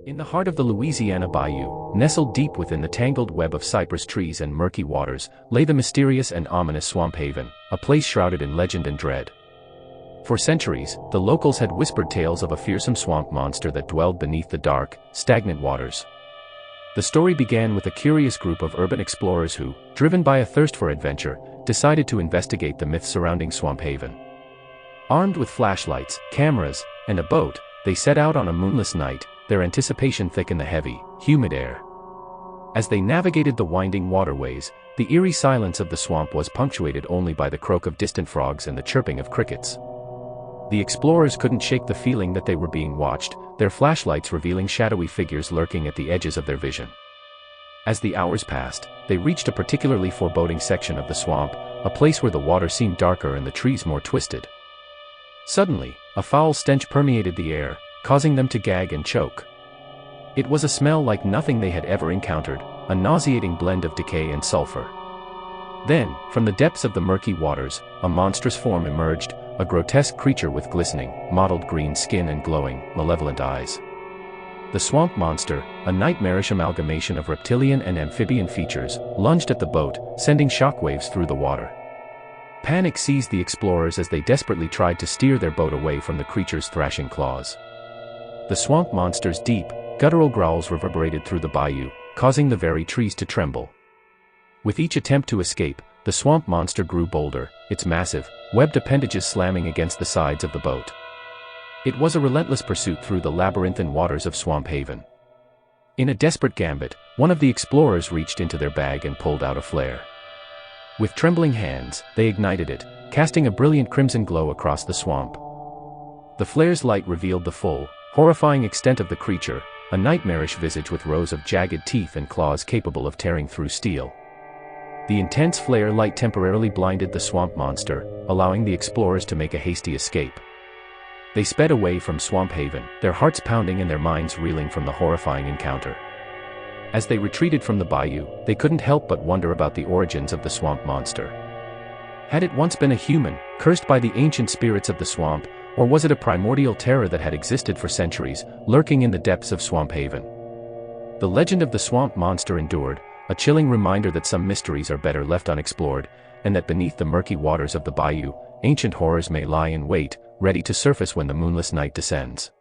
In the heart of the Louisiana bayou, nestled deep within the tangled web of cypress trees and murky waters, lay the mysterious and ominous Swamphaven, a place shrouded in legend and dread. For centuries, the locals had whispered tales of a fearsome swamp monster that dwelled beneath the dark, stagnant waters. The story began with a curious group of urban explorers who, driven by a thirst for adventure, decided to investigate the myth surrounding Swamphaven. Armed with flashlights, cameras, and a boat, they set out on a moonless night, their anticipation thick in the heavy, humid air. As they navigated the winding waterways, the eerie silence of the swamp was punctuated only by the croak of distant frogs and the chirping of crickets. The explorers couldn't shake the feeling that they were being watched, their flashlights revealing shadowy figures lurking at the edges of their vision. As the hours passed, they reached a particularly foreboding section of the swamp, a place where the water seemed darker and the trees more twisted. Suddenly, a foul stench permeated the air, causing them to gag and choke. It was a smell like nothing they had ever encountered, a nauseating blend of decay and sulfur. Then, from the depths of the murky waters, a monstrous form emerged, a grotesque creature with glistening, mottled green skin and glowing, malevolent eyes. The swamp monster, a nightmarish amalgamation of reptilian and amphibian features, lunged at the boat, sending shockwaves through the water. Panic seized the explorers as they desperately tried to steer their boat away from the creature's thrashing claws. The swamp monster's deep, guttural growls reverberated through the bayou, causing the very trees to tremble. With each attempt to escape, the swamp monster grew bolder, its massive, webbed appendages slamming against the sides of the boat. It was a relentless pursuit through the labyrinthine waters of Swamphaven. In a desperate gambit, one of the explorers reached into their bag and pulled out a flare. With trembling hands, they ignited it, casting a brilliant crimson glow across the swamp. The flare's light revealed the full, horrifying extent of the creature, a nightmarish visage with rows of jagged teeth and claws capable of tearing through steel. The intense flare light temporarily blinded the swamp monster, allowing the explorers to make a hasty escape. They sped away from Swamphaven, their hearts pounding and their minds reeling from the horrifying encounter. As they retreated from the bayou, they couldn't help but wonder about the origins of the swamp monster. Had it once been a human, cursed by the ancient spirits of the swamp, or was it a primordial terror that had existed for centuries, lurking in the depths of Swamphaven? The legend of the swamp monster endured, a chilling reminder that some mysteries are better left unexplored, and that beneath the murky waters of the bayou, ancient horrors may lie in wait, ready to surface when the moonless night descends.